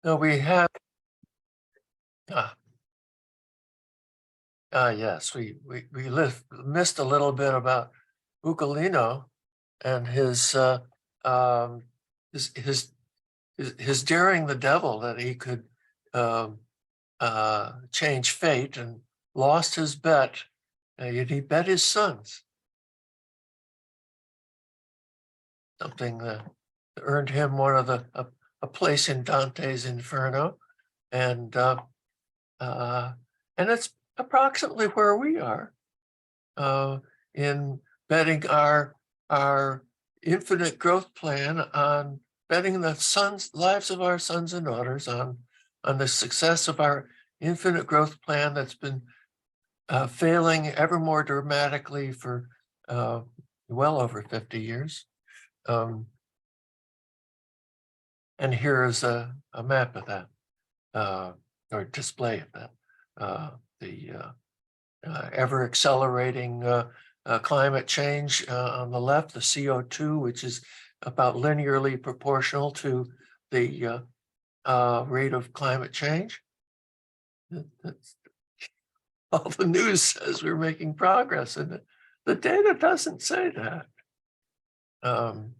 No, we have. Yes, we missed a little bit about Ugolino and his daring the devil, that he could change fate, and lost his bet. He bet his sons, something that earned him a place in Dante's Inferno, and it's approximately where we are in betting our infinite growth plan, on betting the lives of our sons and daughters on the success of our infinite growth plan that's been failing ever more dramatically for well over 50 years. And here is a map of that, or display of that. The ever accelerating climate change on the left, the CO2, which is about linearly proportional to the rate of climate change. That's, all the news says we're making progress, and the data doesn't say that. And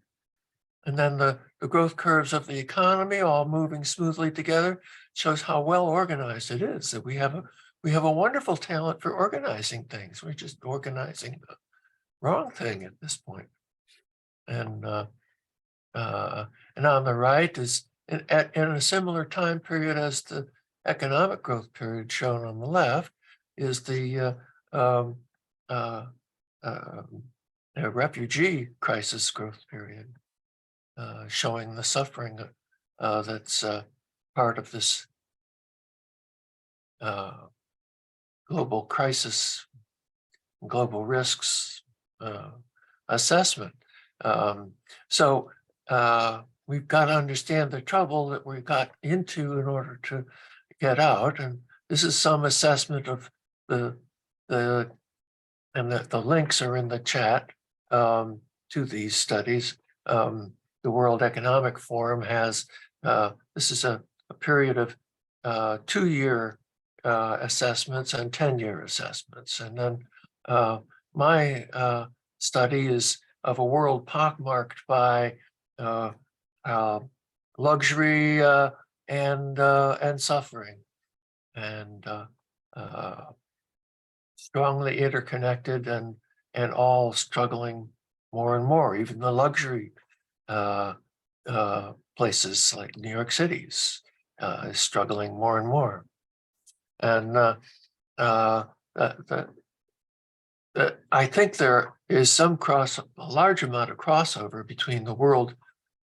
then the growth curves of the economy, all moving smoothly together, shows how well organized it is. That we have a wonderful talent for organizing things. We're just organizing the wrong thing at this point. And on the right is in a similar time period as the economic growth period shown on the left, is the refugee crisis growth period, showing the suffering that's part of this global crisis, global risks assessment. So we've got to understand the trouble that we got into in order to get out. And this is some assessment of the links are in the chat to these studies. The World Economic Forum has, this is a period of 2-year assessments and 10-year assessments. And then my study is of a world pockmarked by luxury and suffering, and strongly interconnected, and all struggling more and more. Even the luxury places like New York City's is struggling more and more. And I think there is a large amount of crossover between the World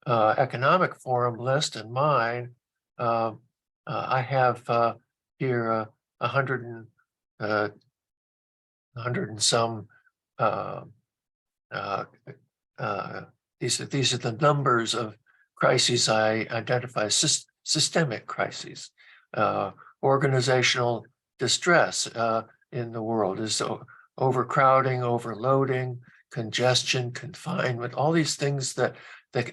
Economic Forum list and mine. I have here 100 and some. These are the numbers of crises I identify as systemic crises. Organizational distress in the world is overcrowding, overloading, congestion, confinement, all these things that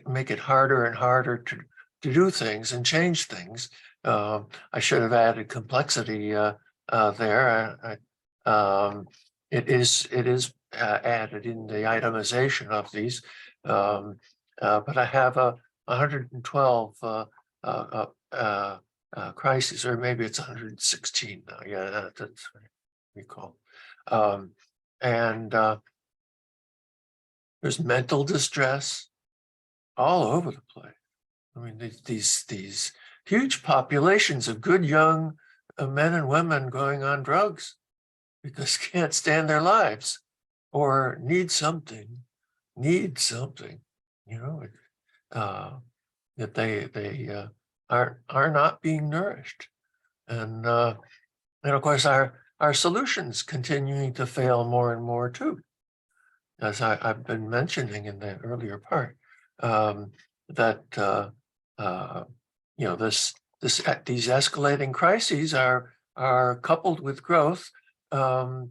make it harder and harder to do things and change things. I should have added complexity there. It is added in the itemization of these, but I have 112 crises, or maybe it's 116 now. Yeah, that's what I recall. And there's mental distress all over the place. I mean, these huge populations of good young men and women going on drugs because can't stand their lives, or need something, you know, that they are not being nourished. And of course our solutions continuing to fail more and more too, as I've been mentioning in the earlier part, that you know, these escalating crises are coupled with growth, and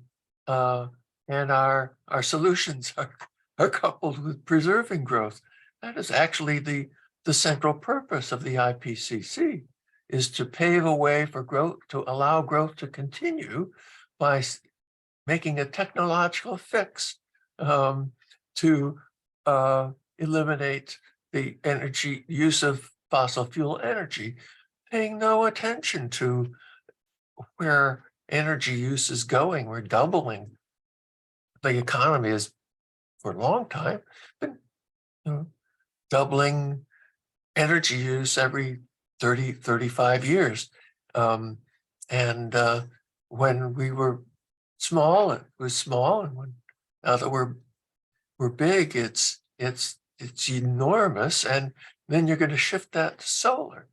our solutions are coupled with preserving growth. That is actually the central purpose of the IPCC, is to pave a way for growth, to allow growth to continue by making a technological fix to eliminate the energy use of fossil fuel energy, paying no attention to where energy use is going. We're doubling the economy is for a long time been doubling energy use every 30, 35 years. And when we were small, it was small, and now that we're big, it's enormous. And then you're going to shift that to solar.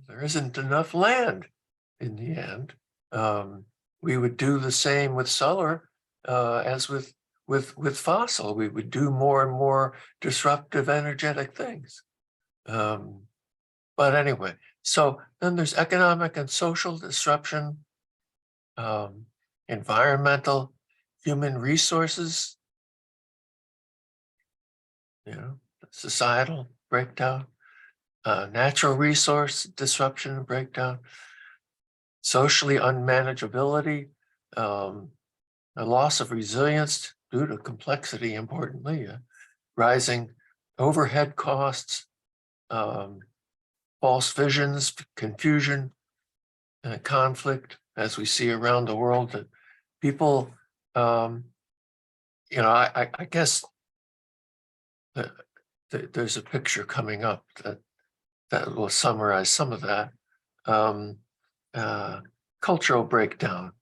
There isn't enough land in the end. We would do the same with solar as with fossil. We would do more and more disruptive energetic things. But anyway, so then there's economic and social disruption, environmental, human resources, societal breakdown, natural resource disruption and breakdown, socially unmanageability, a loss of resilience due to complexity, importantly, rising overhead costs, false visions, confusion, conflict, as we see around the world. That people, I guess there's a picture coming up that will summarize some of that. Cultural breakdown,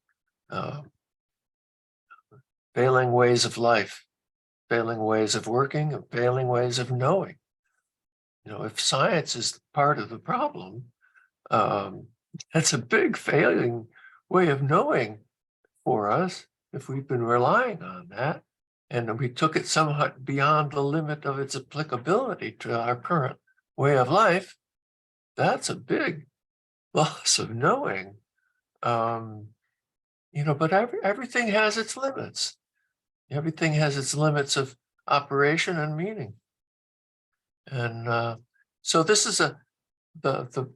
failing ways of life, failing ways of working, and failing ways of knowing. If science is part of the problem, that's a big failing way of knowing for us if we've been relying on that. And we took it somewhat beyond the limit of its applicability to our current way of life. That's a big loss of knowing. But everything has its limits. Everything has its limits of operation and meaning. And so this is the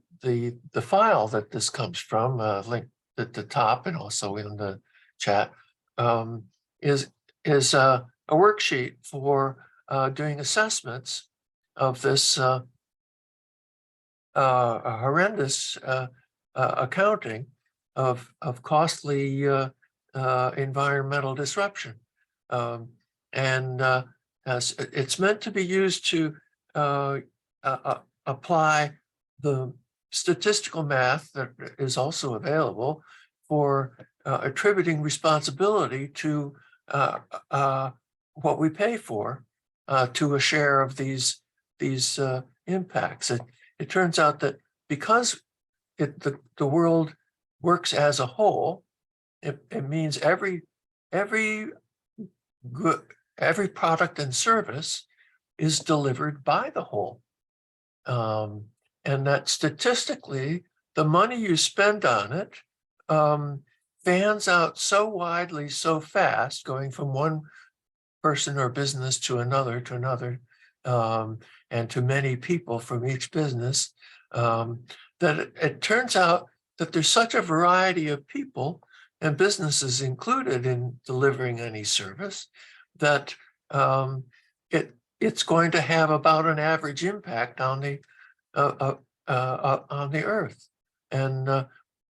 file that this comes from, linked at the top and also in the chat, is a worksheet for doing assessments of this horrendous accounting of costly environmental disruption. As it's meant to be used to apply the statistical math that is also available for attributing responsibility to what we pay for to a share of these impacts. It turns out that because the world works as a whole, it means every product and service is delivered by the whole. And that statistically, the money you spend on it fans out so widely, so fast, going from one person or business to another, and to many people from each business, that it turns out that there's such a variety of people and businesses included in delivering any service that it's going to have about an average impact on the earth. And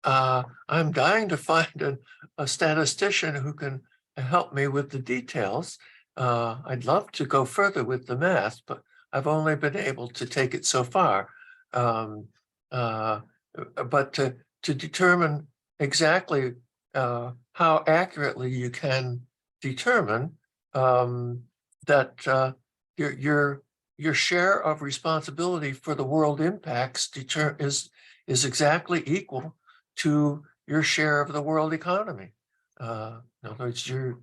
I'm dying to find a statistician who can help me with the details. I'd love to go further with the math, but I've only been able to take it so far. But to determine exactly how accurately you can determine that your share of responsibility for the world impacts is exactly equal to your share of the world economy. In other words, your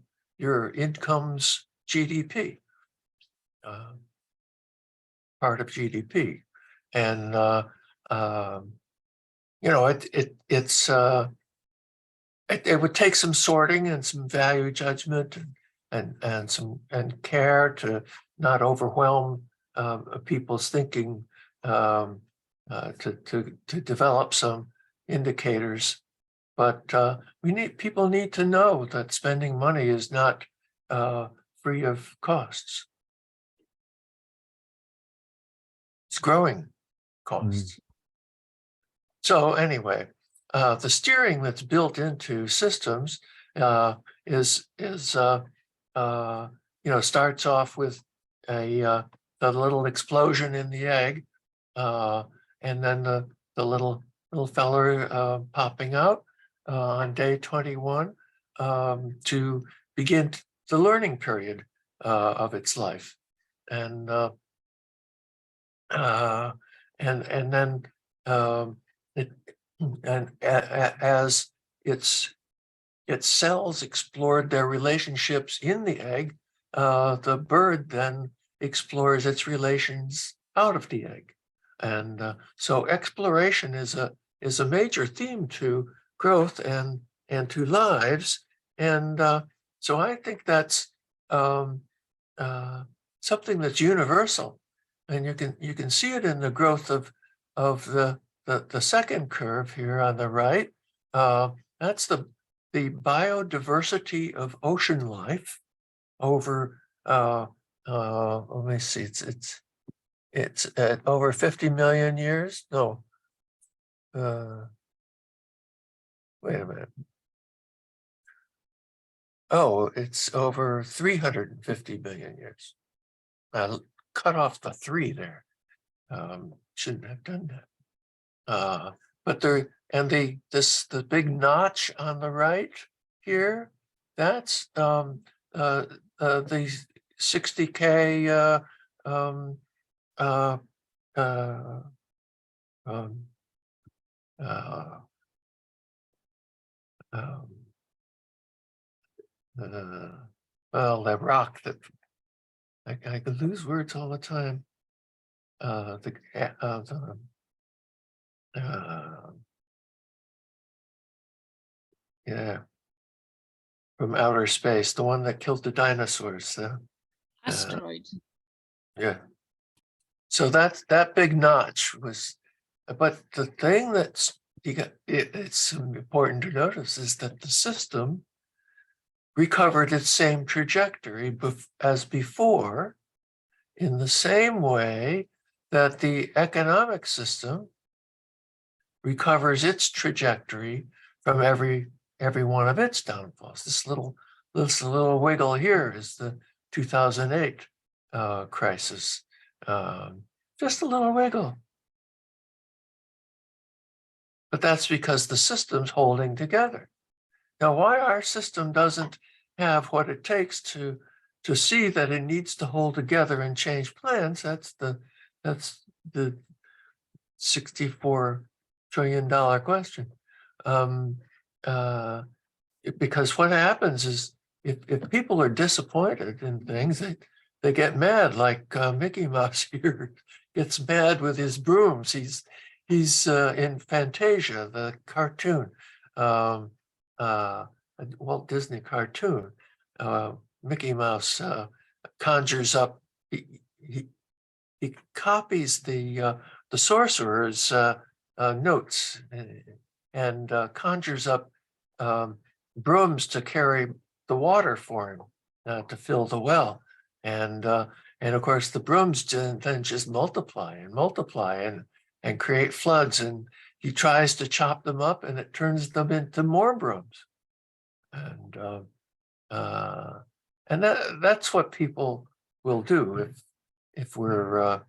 income's GDP, part of GDP, and it would take some sorting and some value judgment and care to not overwhelm people's thinking to develop some indicators. But people need to know that spending money is not free of costs. It's growing costs. So anyway, the steering that's built into systems starts off with a little explosion in the egg, and then the little feller popping out on day 21 to begin the learning period of its life, and then as its cells explored their relationships in the egg, the bird then explores its relations out of the egg. And so exploration is a major theme to growth and to lives. And so I think that's something that's universal. And you can see it in the growth of the second curve here on the right. That's the biodiversity of ocean life over let me see, it's at over 50 million years. No, wait a minute. Oh, it's over 350 million years. I cut off the 3 there. Shouldn't have done that. But there, and the big notch on the right here, that's the 60K well, that rock that I could lose words all the time. Yeah, from outer space, the one that killed the dinosaurs. Asteroid. Yeah. So that big notch was, but the thing that's it's important to notice is that the system recovered its same trajectory as before, in the same way that the economic system recovers its trajectory from every one of its downfalls. This little wiggle here is the 2008 crisis. Just a little wiggle. But that's because the system's holding together. Now, why our system doesn't have what it takes to see that it needs to hold together and change plans, that's the $64 trillion question. Because what happens is if people are disappointed in things, they get mad, like Mickey Mouse here gets mad with his brooms. He's in Fantasia, the cartoon, Walt Disney cartoon. Mickey Mouse conjures up. He copies the sorcerer's notes and conjures up brooms to carry the water for him to fill the well, and of course the brooms then just multiply and create floods, and he tries to chop them up and it turns them into more brooms, and that's what people will do if we're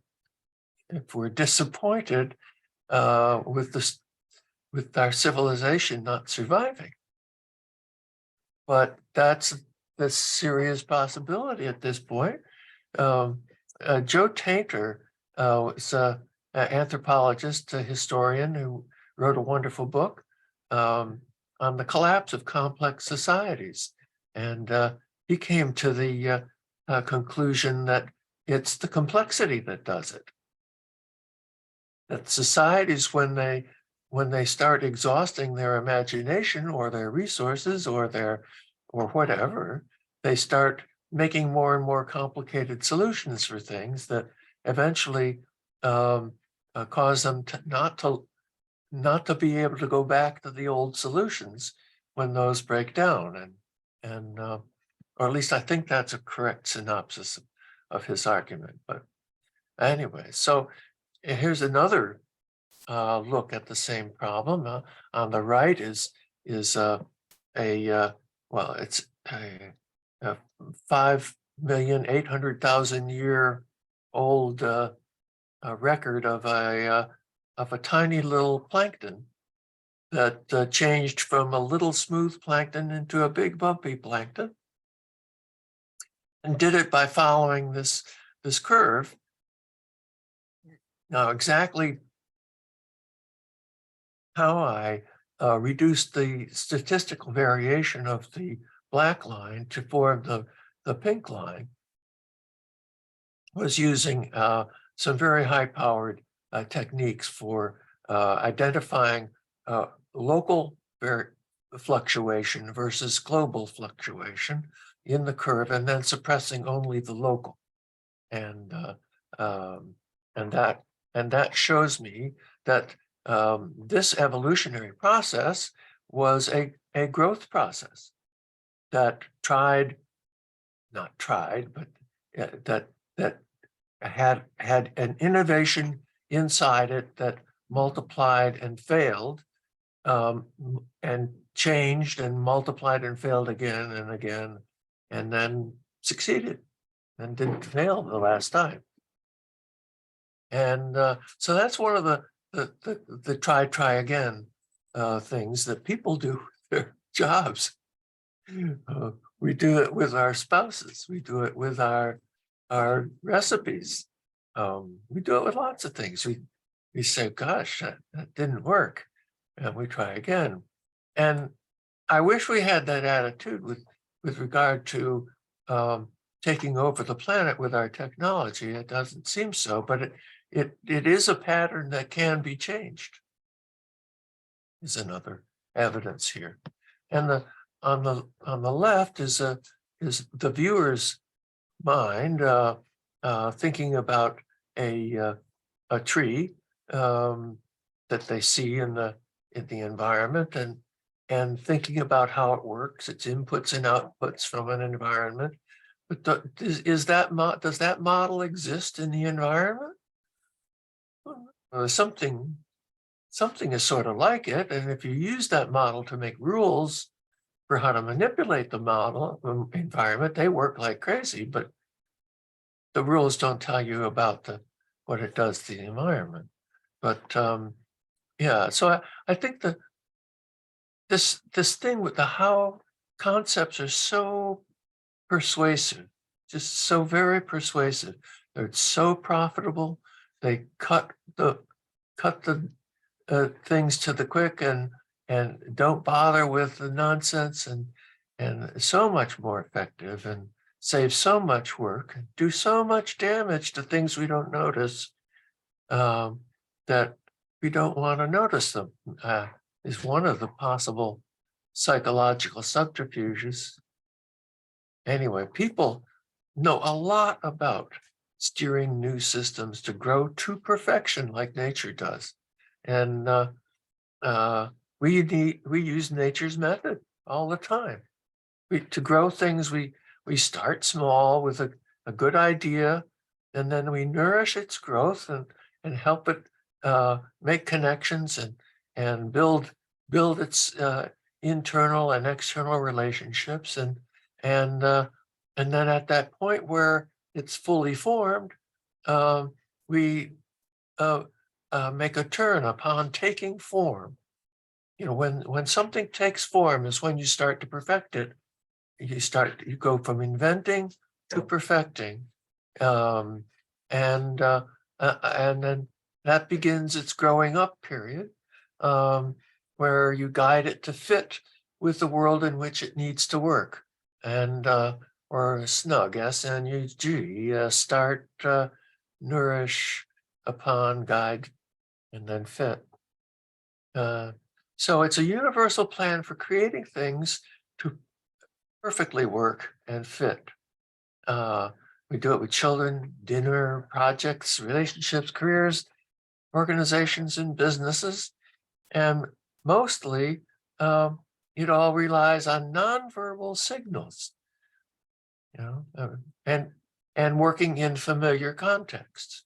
disappointed with our civilization not surviving. But that's the serious possibility at this point. Joe Tainter is an anthropologist, a historian who wrote a wonderful book on the collapse of complex societies. And he came to the conclusion that it's the complexity that does it. That societies, when they start exhausting their imagination or their resources or whatever, they start making more and more complicated solutions for things that eventually cause them not to be able to go back to the old solutions when those break down. And or at least I think that's a correct synopsis of his argument. But anyway, so here's another look at the same problem. On the right is well, it's a 5,800,000 year old record of a tiny little plankton that changed from a little smooth plankton into a big bumpy plankton, and did it by following this curve. Now, exactly how I reduced the statistical variation of the black line to form the pink line was using some very high-powered techniques for identifying local fluctuation versus global fluctuation in the curve, and then suppressing only the local. And that shows me that this evolutionary process was a growth process that that had an innovation inside it that multiplied and failed, and changed and multiplied and failed again and again, and then succeeded and didn't fail the last time. And so that's one of the try again things that people do with their jobs. We do it with our spouses. We do it with our recipes. We do it with lots of things. We say, gosh, that didn't work, and we try again. And I wish we had that attitude with regard to taking over the planet with our technology. It doesn't seem so, but it is a pattern that can be changed. Is another evidence here. And on the left is the viewer's mind thinking about a tree that they see in the environment, and thinking about how it works, its inputs and outputs from an environment. But does that model exist in the environment? Something is sort of like it, and if you use that model to make rules for how to manipulate the model environment, they work like crazy. But the rules don't tell you about what it does to the environment. But yeah, so I think that this thing with the how concepts are so persuasive, just so very persuasive. They're so profitable. They cut the things to the quick and don't bother with the nonsense, and so much more effective, and save so much work, do so much damage to things we don't notice, that we don't want to notice them, is one of the possible psychological subterfuges. Anyway, people know a lot about steering new systems to grow to perfection like nature does. And we use nature's method all the time. To grow things, we start small with a good idea, and then we nourish its growth and help it make connections and build its internal and external relationships, and then at that point where it's fully formed, we make a turn upon taking form. You know, when something takes form is when you start to perfect it. You go from inventing to perfecting, and then that begins its growing up period, where you guide it to fit with the world in which it needs to work, and or snug, SNUG, start, nourish, upon, guide, and then fit. So it's a universal plan for creating things to perfectly work and fit. We do it with children, dinner, projects, relationships, careers, organizations and businesses, and mostly it all relies on nonverbal signals, and working in familiar contexts.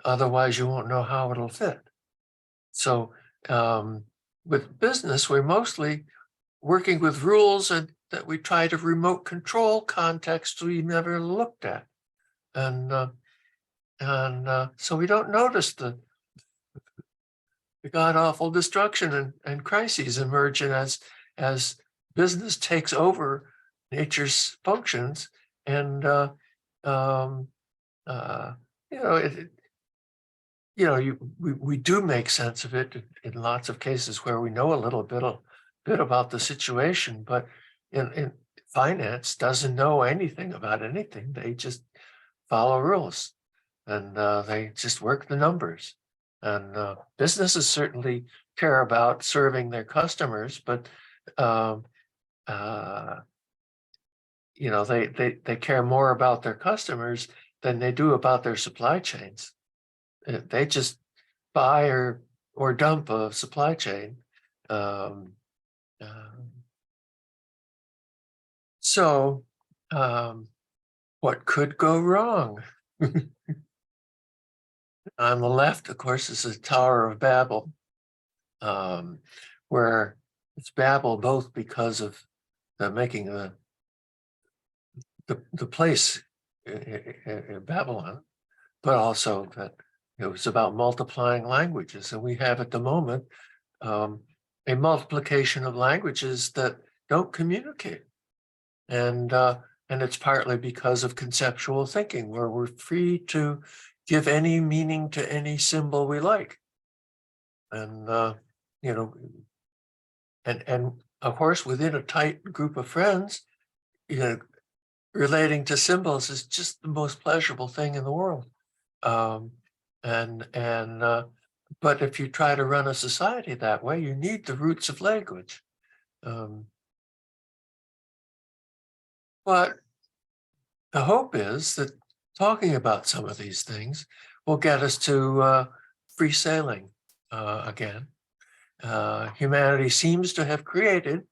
Otherwise, you won't know how it'll fit. So with business, we're mostly working with rules that we try to remote control contexts we never looked at. And so we don't notice the god-awful destruction and crises emerging as business takes over nature's functions. And we do make sense of it in lots of cases where we know a little bit about the situation, but in finance doesn't know anything about anything. They just follow rules, and they just work the numbers. And businesses certainly care about serving their customers, but they care more about their customers than they do about their supply chains. They just buy or dump a supply chain. So what could go wrong? On the left, of course, is the Tower of Babel, where it's Babel both because of making the place in Babylon, but also that it was about multiplying languages. And we have at the moment a multiplication of languages that don't communicate. And it's partly because of conceptual thinking, where we're free to give any meaning to any symbol we like. And, and of course, within a tight group of friends, relating to symbols is just the most pleasurable thing in the world. But if you try to run a society that way, you need the roots of language. But the hope is that talking about some of these things will get us to free sailing again. Humanity seems to have created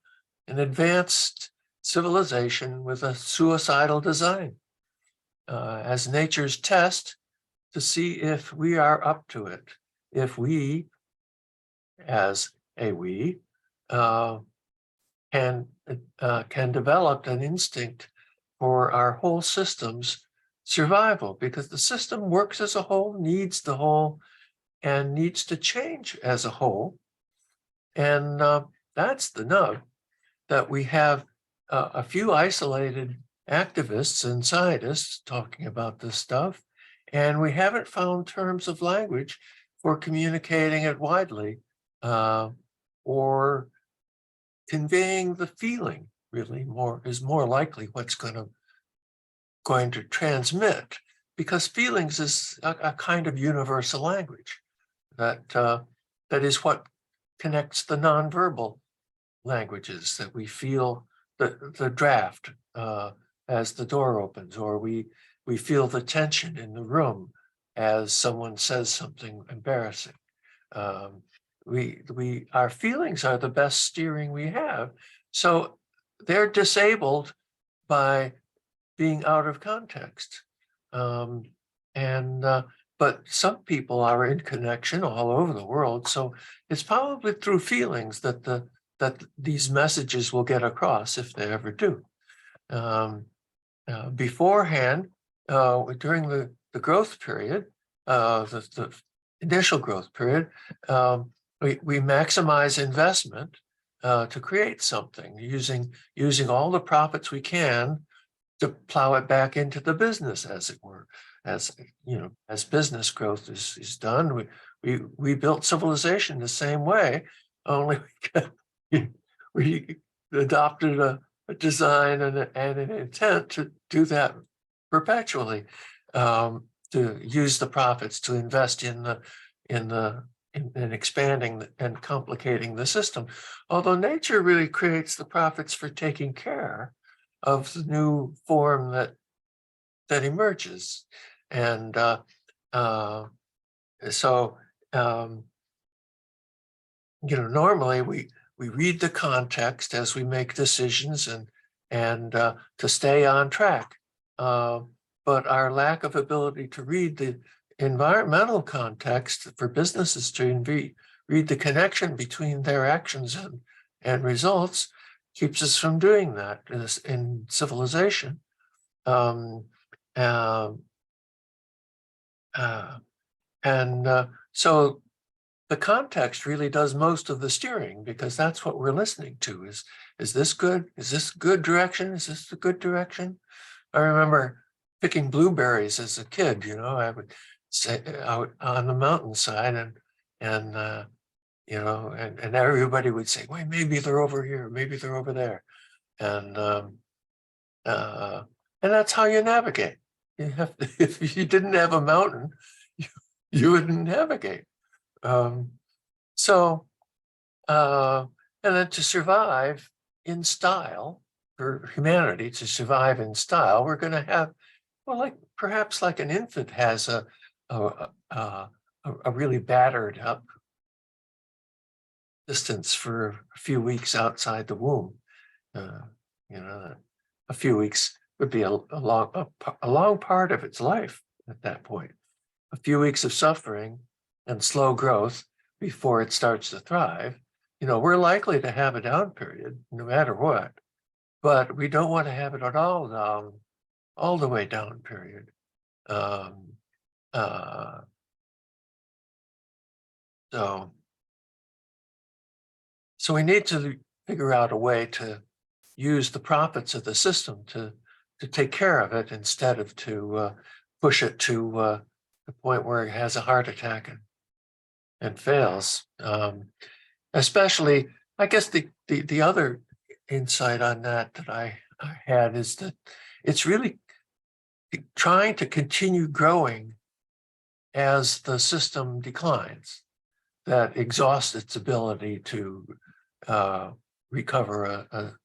an advanced civilization with a suicidal design as nature's test to see if we are up to it, if we, as a we, can develop an instinct for our whole system's survival, because the system works as a whole, needs the whole, and needs to change as a whole. And that's the nub, that we have a few isolated activists and scientists talking about this stuff, and we haven't found terms of language for communicating it widely or conveying the feeling. Really is more likely what's going to transmit, because feelings is a kind of universal language that is what connects the nonverbal languages, that we feel the draft as the door opens, or we feel the tension in the room as someone says something embarrassing. Our feelings are the best steering we have. So they're disabled by being out of context. But some people are in connection all over the world. So it's probably through feelings that these messages will get across, if they ever do. Beforehand, during the growth period, the initial growth period, we maximize investment to create something, using all the profits we can to plow it back into the business, as it were. As business growth is done, we built civilization the same way, only we adopted a design and an intent to do that perpetually, to use the profits to invest in expanding and complicating the system. Although nature really creates the profits for taking care of the new form that emerges. And so normally we read the context as we make decisions and to stay on track. But our lack of ability to read the environmental context for businesses to read the connection between their actions and results keeps us from doing that in civilization. So the context really does most of the steering, because that's what we're listening to. Is this good? Is this a good direction? Is this a good direction? I remember picking blueberries as a kid. I would sit out on the mountainside and everybody would say, well, maybe they're over here, maybe they're over there. And that's how you navigate. You have to, if you didn't have a mountain, you wouldn't navigate. And then to survive in style, for humanity to survive in style, we're going to have, well, perhaps like an infant has a really battered up distance for a few weeks outside the womb. A few weeks would be a long part of its life at that point. A few weeks of suffering and slow growth before it starts to thrive. We're likely to have a down period no matter what, but we don't want to have it at all the way down period. So we need to figure out a way to use the profits of the system to take care of it, instead of to push it to the point where it has a heart attack and fails. Especially, I guess the other insight on that I had is that it's really trying to continue growing as the system declines, that exhausts its ability to recover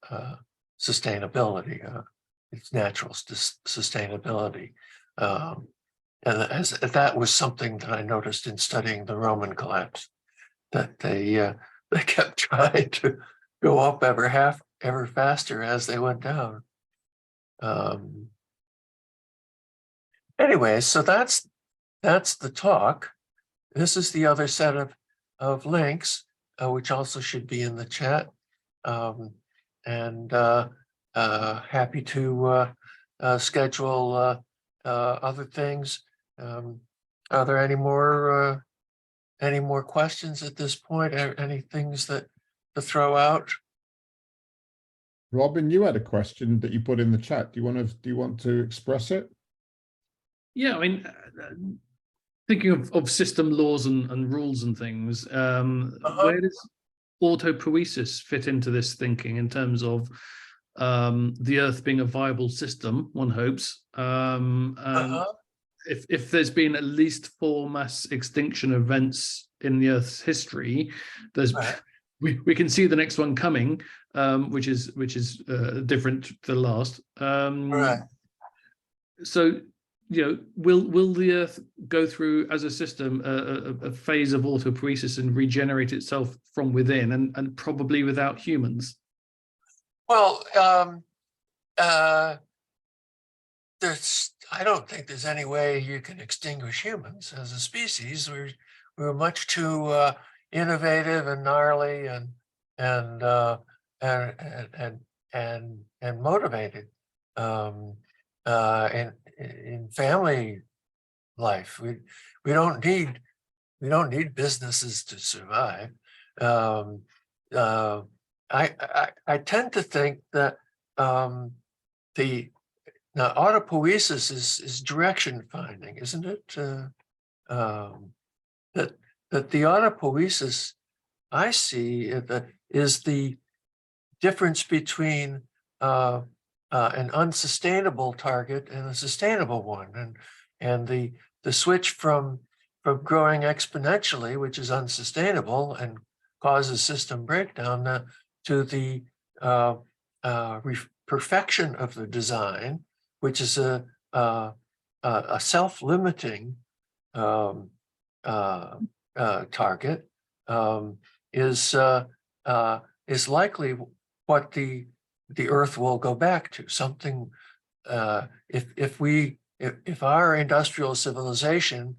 sustainability, its natural sustainability. And that was something that I noticed in studying the Roman collapse, that they kept trying to go up ever faster as they went down. Anyway, so that's the talk. This is the other set of links, which also should be in the chat. Happy to schedule other things. Are there any more questions at this point? Any things that to throw out? Robin, you had a question that you put in the chat. Do you want to express it? Yeah, I mean, thinking of system laws and rules and things, where does autopoiesis fit into this thinking in terms of the Earth being a viable system, one hopes, and if there's been at least 4 mass extinction events in the Earth's history, there's we can see the next one coming, which is different to the last. So, will the Earth go through as a system a phase of autopoiesis and regenerate itself from within, and probably without humans? Well, I don't think there's any way you can extinguish humans as a species. We're much too innovative and gnarly and motivated in family life. We don't need businesses to survive. I tend to think that now autopoiesis is direction finding, isn't it? That the autopoiesis I see that is the difference between an unsustainable target and a sustainable one, and the switch from growing exponentially, which is unsustainable and causes system breakdown, to the perfection of the design, which is a self-limiting target is likely what the Earth will go back to. Something if our industrial civilization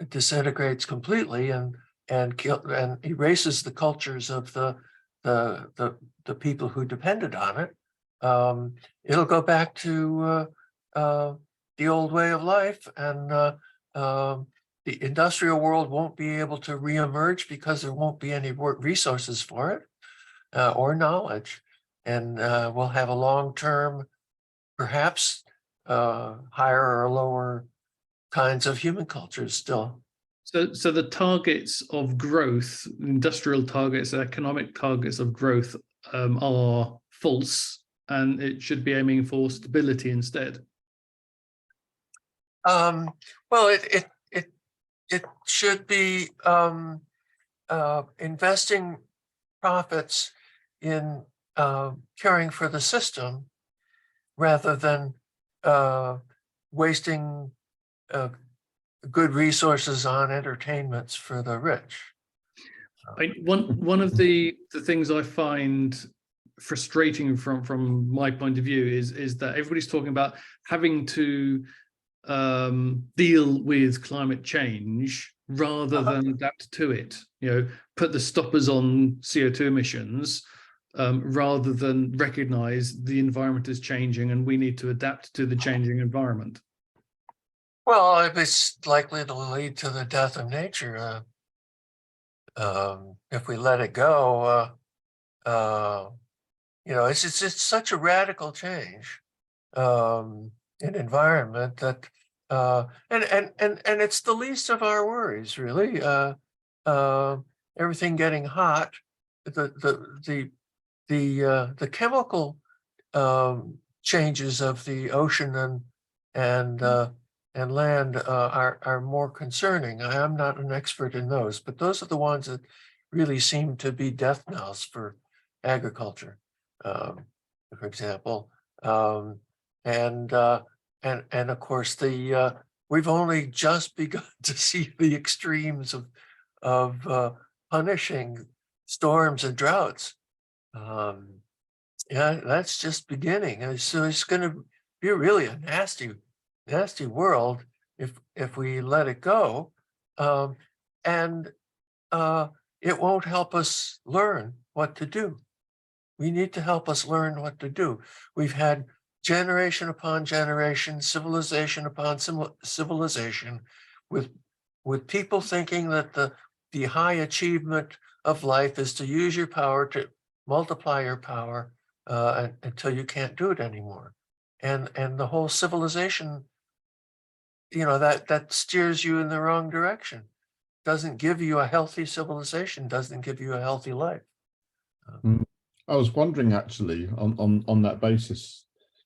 disintegrates completely and erases the cultures of the people who depended on it, it'll go back to the old way of life, and the industrial world won't be able to reemerge because there won't be any resources for it or knowledge, and we'll have a long-term, perhaps higher or lower kinds of human cultures still. So the targets of growth, industrial targets, economic targets of growth are false, and it should be aiming for stability instead. Well, it should be investing profits in caring for the system rather than wasting good resources on entertainments for the rich. One of the things I find frustrating from my point of view is that everybody's talking about having to deal with climate change rather than adapt to it. Put the stoppers on CO2 emissions rather than recognize the environment is changing and we need to adapt to the changing environment. Well, it's likely to lead to the death of nature if we let it go. It's such a radical change in environment that and it's the least of our worries, really. Everything getting hot, the chemical changes of the ocean and land are more concerning. I am not an expert in those, but those are the ones that really seem to be death knells for agriculture, for example. And of course, we've only just begun to see the extremes of punishing storms and droughts. Yeah, that's just beginning. And so it's going to be really a nasty world if we let it go, and it won't help us learn what to do. We need to help us learn what to do. We've had generation upon generation, civilization upon civilization, with people thinking that the high achievement of life is to use your power to multiply your power until you can't do it anymore, and the whole civilization, that steers you in the wrong direction. Doesn't give you a healthy civilization, doesn't give you a healthy life. I was wondering actually on that basis,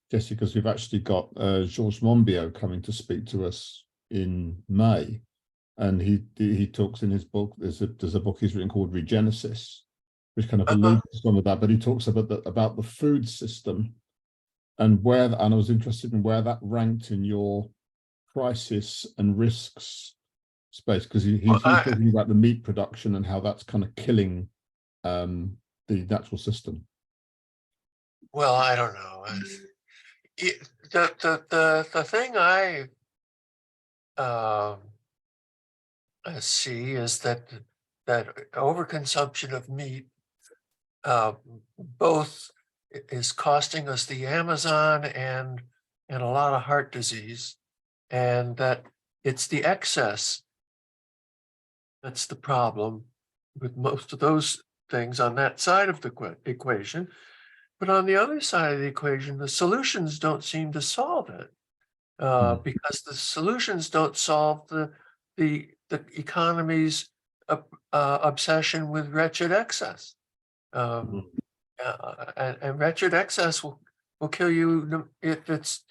Jessie, because we've actually got Georges Monbiot coming to speak to us in May, and he talks in his book. There's a book he's written called Regenesis, which kind of alludes to some of that, but he talks about the food system and I was interested in where that ranked in your crisis and risks space, because he's talking about the meat production and how that's kind of killing the natural system. Well, I don't know. The thing I see is that overconsumption of meat both is costing us the Amazon and a lot of heart disease, and that it's the excess that's the problem with most of those things on that side of the equation. But on the other side of the equation, the solutions don't seem to solve it, because the solutions don't solve the economy's obsession with wretched excess. And wretched excess will kill you if it's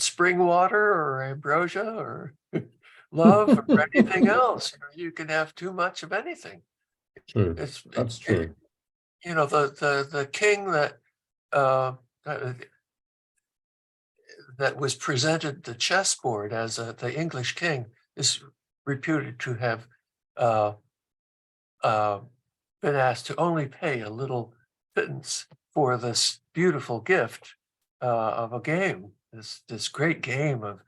spring water or ambrosia or love or anything else. You can have too much of anything. True. That's true. The king that was presented the chessboard as the English king is reputed to have uh, been asked to only pay a little pittance for this beautiful gift of a game, this great game of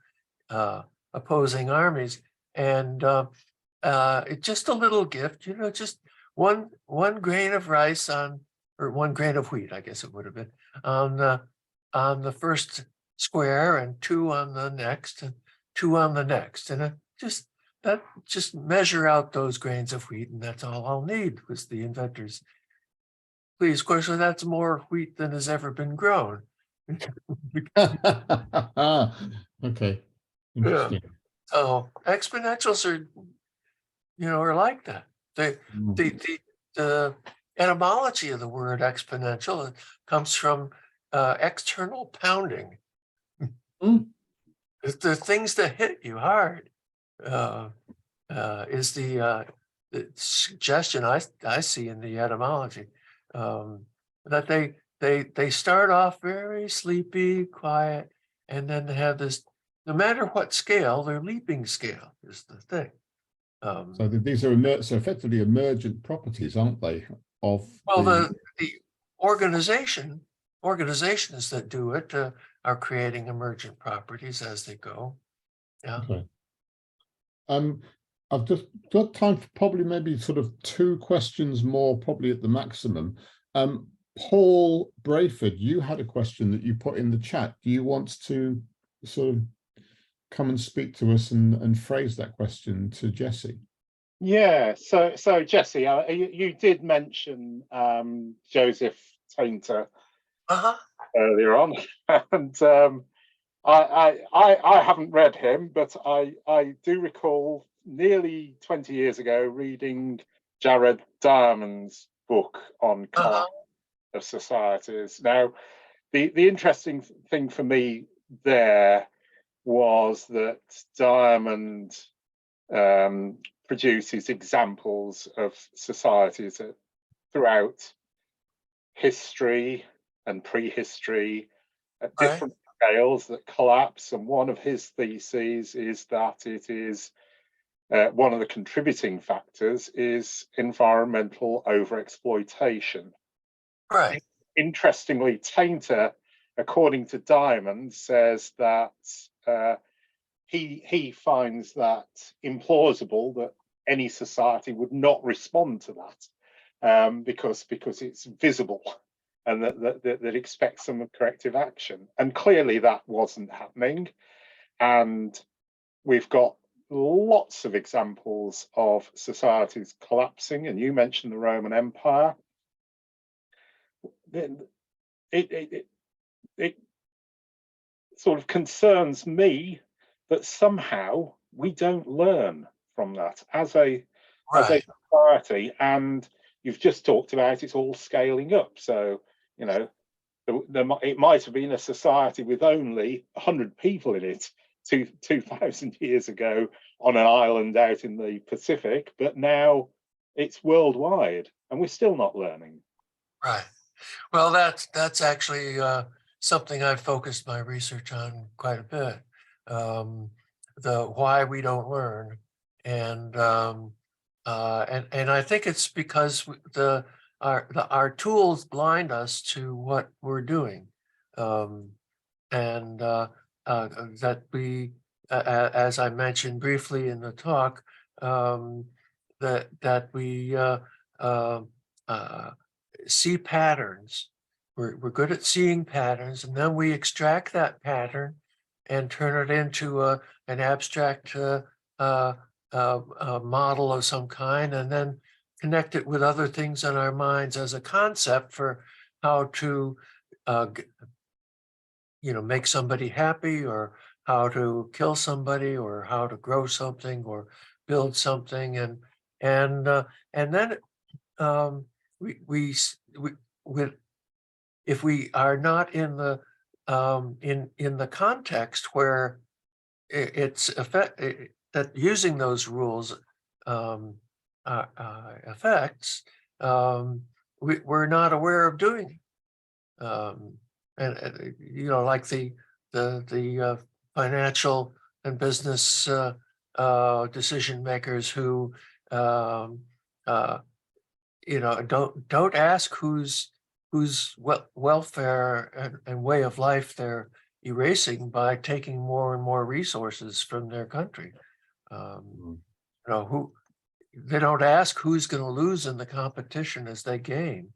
opposing armies, and it's just a little gift, just one grain of rice or 1 grain of wheat, I guess it would have been, on the first square, and 2 on the next, and 2 on the next, and just measure out those grains of wheat, and that's all I'll need, was the inventor's. Please, of course, that's more wheat than has ever been grown. Okay, interesting. So exponentials are like that. The etymology of the word exponential comes from external pounding. The things that hit you hard is the suggestion I see in the etymology, that they start off very sleepy, quiet, and then they have this, no matter what scale, their leaping scale is the thing. So these are effectively emergent properties, aren't they? Of the organizations that do it are creating emergent properties as they go. Yeah. Okay. I've just got time for probably maybe sort of 2 questions more, probably at the maximum. Paul Brayford, you had a question that you put in the chat. Do you want to sort of come and speak to us and phrase that question to Jessie? Yeah, so Jessie, you did mention Joseph Tainter earlier on, and I haven't read him, but I do recall nearly 20 years ago reading Jared Diamond's book on collapse of societies. Now, the interesting thing for me there was that Diamond produces examples of societies throughout history and prehistory at different scales that collapse, and one of his theses is that it is one of the contributing factors is environmental overexploitation. Right. Interestingly, Tainter, according to Diamond, says that he finds that implausible that any society would not respond to that because it's visible, and that expects some corrective action. And clearly that wasn't happening. And we've got lots of examples of societies collapsing, and you mentioned the Roman Empire. It sort of concerns me that somehow we don't learn from that as a society. And you've just talked about it's all scaling up. So, it might have been a society with only 100 people in it 2,000 years ago on an island out in the Pacific, but now it's worldwide, and we're still not learning. Right. Well, that's actually something I've focused my research on quite a bit. The why we don't learn, and I think it's because our tools blind us to what we're doing, and that we, as I mentioned briefly in the talk, that we see patterns. We're good at seeing patterns, and then we extract that pattern and turn it into an abstract model of some kind, and then connect it with other things in our minds as a concept for how to make somebody happy, or how to kill somebody, or how to grow something, or build something, and then if we are not in the in the context where it's that using those rules affects, we're not aware of doing it. And like the financial and business decision makers who don't ask whose welfare and way of life they're erasing by taking more and more resources from their country. They don't ask who's going to lose in the competition as they gain.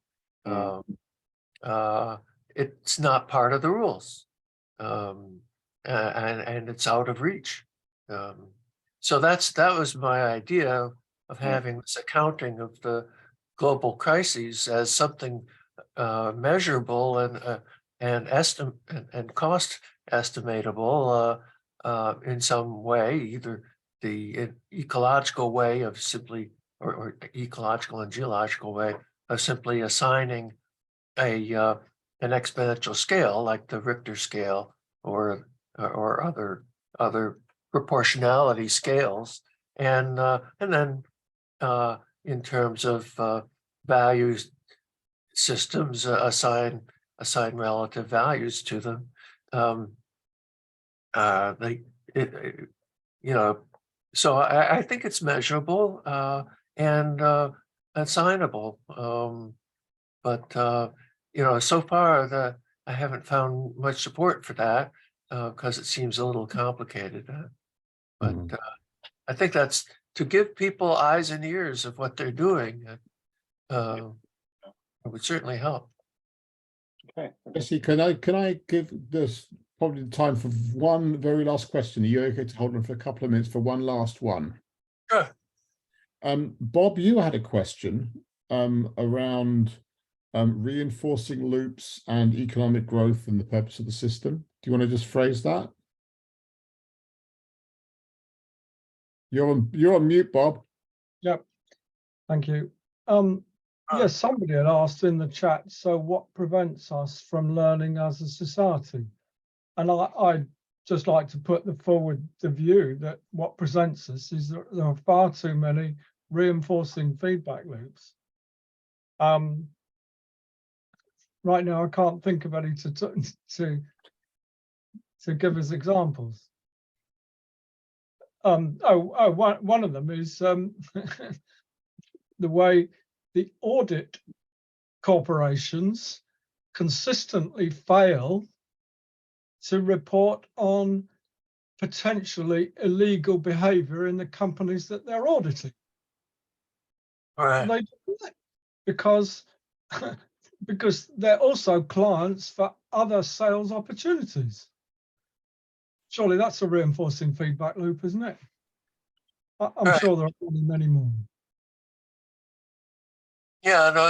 It's not part of the rules, and it's out of reach. So that was my idea of having this accounting of the global crises as something measurable and cost estimatable in some way, either the ecological way of simply, or ecological and geological way of simply assigning an exponential scale like the Richter scale or other proportionality scales, and then in terms of values systems, assign relative values to them. So I think it's measurable and assignable. But so far I haven't found much support for that because it seems a little complicated. But I think that's to give people eyes and ears of what they're doing. It would certainly help. Okay. Jessie, can I give this probably the time for one very last question? Are you okay to hold on for a couple of minutes for one last one? Sure. Bob, you had a question around reinforcing loops and economic growth and the purpose of the system. Do you want to just phrase that? You're on mute, Bob. Yep. Thank you. Yes, somebody had asked in the chat, so what prevents us from learning as a society? And I'd just like to put forward the view that what presents us is that there are far too many reinforcing feedback loops. Right now, I can't think of any to give us examples. One of them is the way the audit corporations consistently fail to report on potentially illegal behavior in the companies that they're auditing. All right. And they do that because they're also clients for other sales opportunities. Surely that's a reinforcing feedback loop, isn't it? I'm sure there are many more. Yeah, no,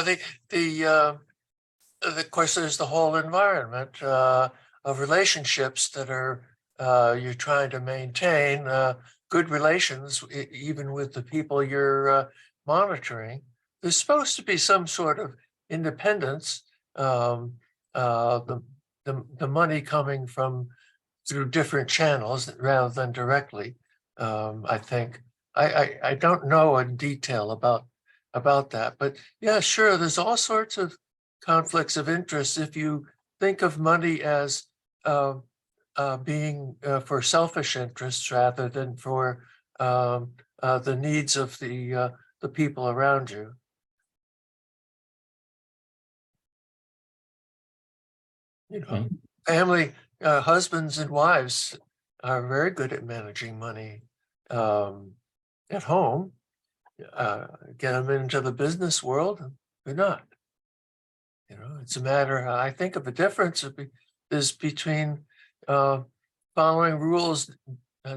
of course, there's the whole environment of relationships that are you're trying to maintain good relations, even with the people you're monitoring. There's supposed to be some sort of independence. The money coming through different channels rather than directly. I think I don't know in detail about that, but yeah, sure. There's all sorts of conflicts of interest if you think of money as being for selfish interests rather than for the needs of the people around you. Family, husbands and wives are very good at managing money at home. Get them into the business world, they're not. It's a matter. I think of a difference is between following rules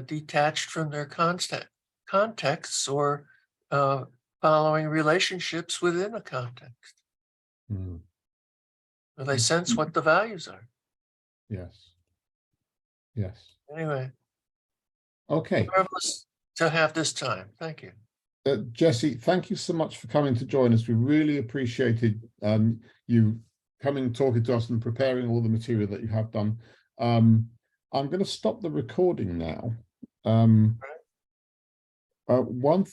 detached from their contexts or following relationships within a context. Where they sense what the values are. Yes. Yes. Anyway. Okay. Marvelous to have this time. Thank you. Jessie, thank you so much for coming to join us. We really appreciated you coming, talking to us and preparing all the material that you have done. I'm going to stop the recording now. One